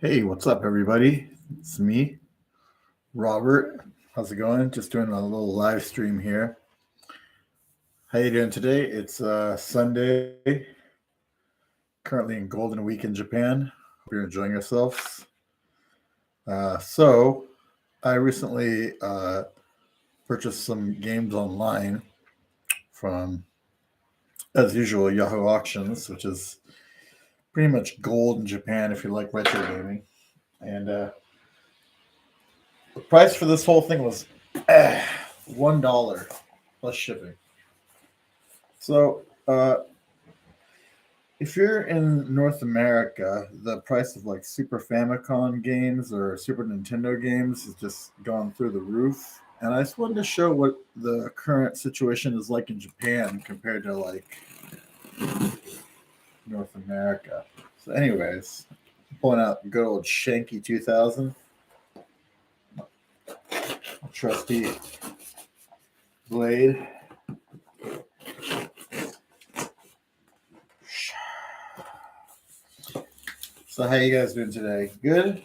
Hey, what's up, everybody? It's me, Robert. How's it going? Just doing a little live stream here. How you doing today? It's Sunday, currently in Golden Week in Japan. Hope you're enjoying yourselves. So, I recently purchased some games online from, as usual, Yahoo Auctions, which is pretty much gold in Japan if you like retro gaming. And the price for this whole thing was $1 plus shipping. So, if you're in North America, the price of like Super Famicom games or Super Nintendo games has just gone through the roof. And I just wanted to show what the current situation is like in Japan compared to like North America. So, anyways, pulling out good old Shanky 2000, trusty blade. So, how you guys doing today? Good.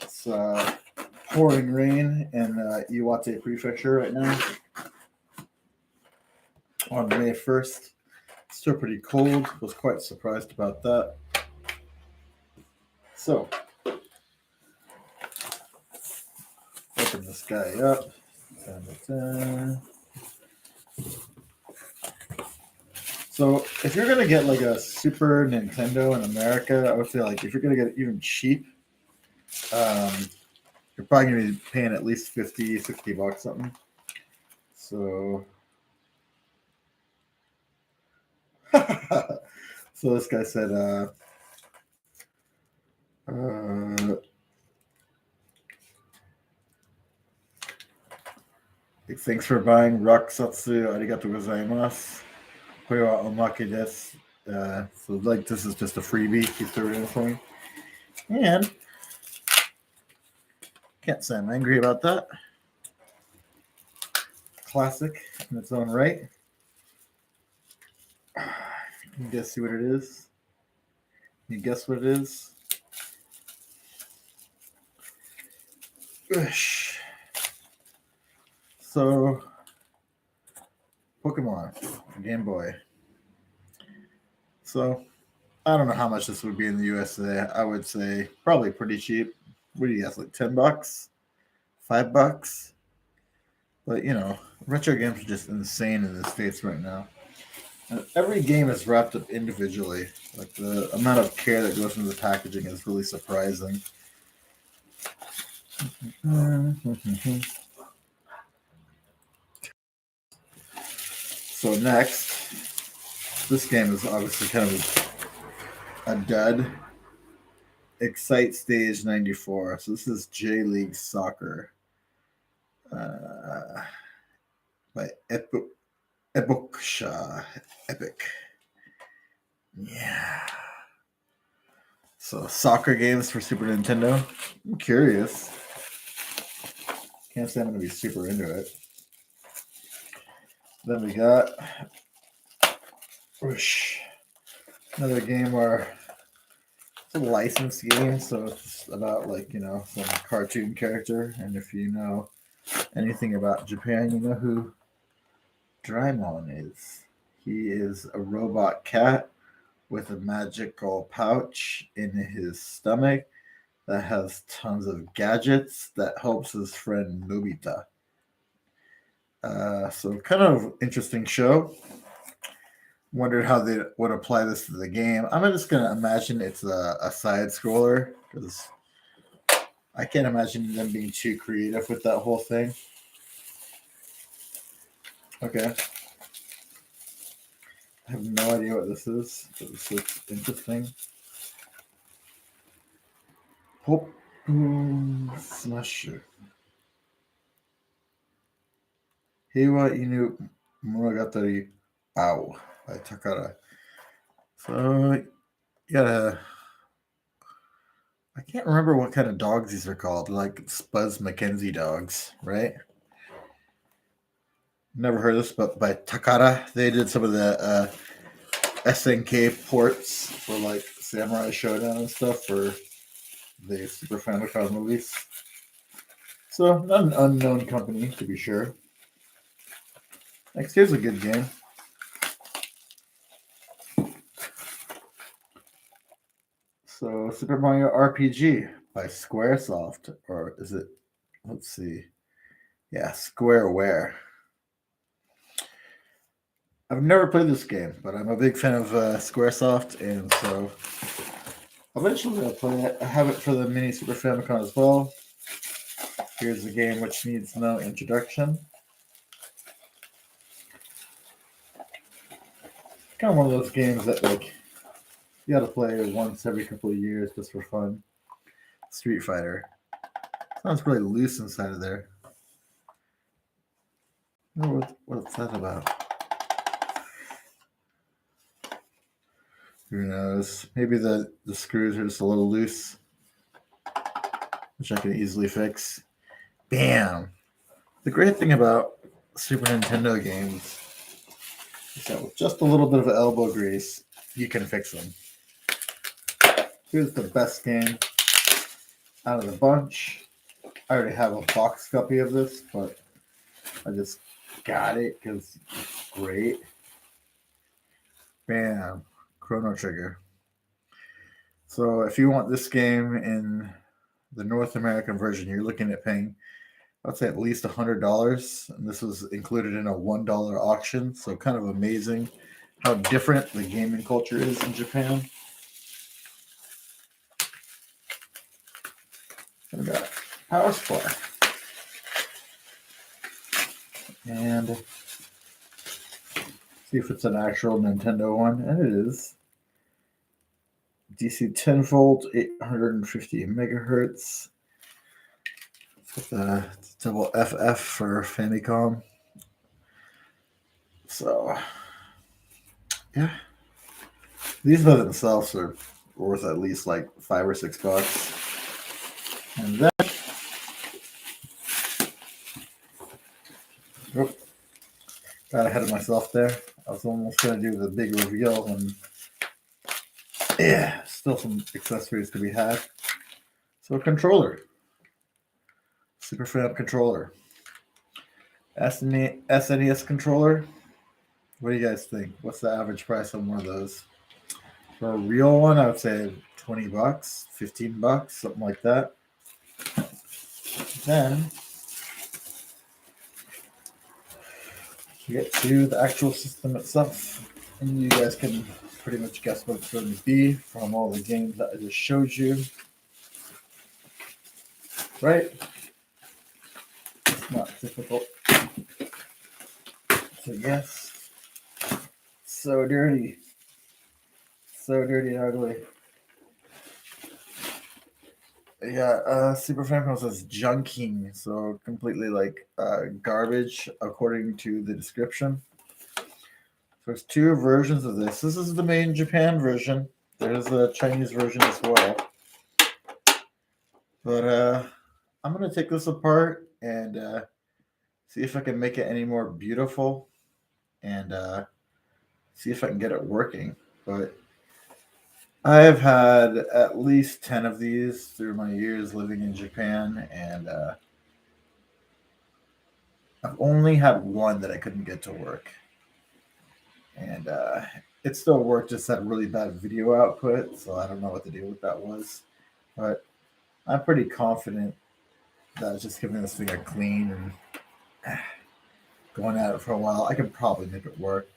It's pouring rain in Iwate Prefecture right now on May 1st. Still pretty cold. Was quite surprised about that. So, open this guy up. Da-da-da. So, if you're gonna get like a Super Nintendo in America, I would say like if you're gonna get it even cheap, um, you're probably gonna be paying at least 50, 60 bucks something. So, so this guy said, uh, thanks for buying Rakusatsu. Arigatou gozaimasu. Koyo wa omake desu. So like this is just a freebie. He threw it in for me. And can't say I'm angry about that. Classic in its own right. Can you guess see what it is? Can you guess what it is? Gosh. So Pokemon Game Boy. So I don't know how much this would be in the USA. I would say probably pretty cheap. What do you guess? Like $10, $5? But you know, retro games are just insane in the States right now. And every game is wrapped up individually. Like the amount of care that goes into the packaging is really surprising. So next, this game is obviously kind of a dud. Excite Stage 94. So this is J League Soccer uh, by Epoksha. Epic. Yeah. So soccer games for Super Nintendo. I'm curious. Can't say I'm going to be super into it. Then we got whoosh, another game where it's a licensed game, so it's about like some cartoon character. And if you know anything about Japan, you know who Draimon is. He is a robot cat with a magical pouch in his stomach that has tons of gadgets that helps his friend Nobita. So kind of interesting show. Wondered how they would apply this to the game. I'm just gonna imagine it's a side scroller because I can't imagine them being too creative with that whole thing. Okay. I have no idea what this is, but this looks interesting. Hope Smasher. Heiwa Inu Monogatari Ao by Takara. So you gotta I can't remember what kind of dogs these are called. Like Spuzz McKenzie dogs, right? Never heard of this, but by Takara, they did some of the SNK ports for like Samurai Showdown and stuff for the Super Famicom release. So not an unknown company to be sure. Next here's a good game. So Super Mario RPG by Squaresoft, or is it? Let's see. Yeah, Squareware. I've never played this game, but I'm a big fan of Squaresoft, and so eventually I'll play it. I have it for the mini Super Famicom as well. Here's a game which needs no introduction. Kind of one of those games that like you got to play once every couple of years just for fun. Street Fighter. Sounds really loose inside of there. I wonder what's that about? Who knows? Maybe the screws are just a little loose, which I can easily fix. Bam! The great thing about Super Nintendo games is that with just a little bit of elbow grease, you can fix them. Here's the best game out of the bunch. I already have a box copy of this, but I just got it because it's great. Bam! Chrono Trigger. So if you want this game in the North American version, you're looking at paying, I'd say, at least $100. And this was included in a $1 auction. So kind of amazing how different the gaming culture is in Japan. We got Power Supply. And see if it's an actual Nintendo one. And it is. DC 10 volt, 850 megahertz. With the double FF for Famicom. So, yeah. These by themselves are worth at least like $5 or $6. And then, got ahead of myself there. I was almost going to do the big reveal, and yeah, still some accessories to be had. So, a controller. Super Fam controller. SNES controller. What do you guys think? What's the average price on one of those? For a real one, I would say $20, $15, something like that. Then we get to the actual system itself, and you guys can pretty much guess what it's going to be from all the games that I just showed you. Right? It's not difficult to guess. So dirty. So dirty and ugly. Yeah, Super Famicom says junking, so completely like garbage according to the description. There's two versions of this. This is the main Japan version. There's a Chinese version as well. But I'm gonna take this apart and see if I can make it any more beautiful, and see if I can get it working. But I've had at least 10 of these through my years living in Japan, and I've only had one that I couldn't get to work. And it still worked, just had really bad video output, so I don't know what the deal with that was. But I'm pretty confident that just giving this thing a clean and going at it for a while, I can probably make it work.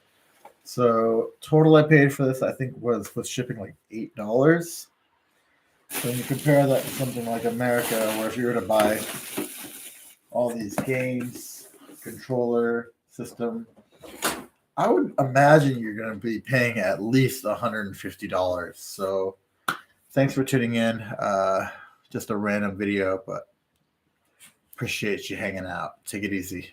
So total I paid for this, I think, was with shipping like $8. So when you compare that to something like America, where if you were to buy all these games, controller, system, I would imagine you're going to be paying at least $150. So thanks for tuning in. Just a random video, but appreciate you hanging out. Take it easy.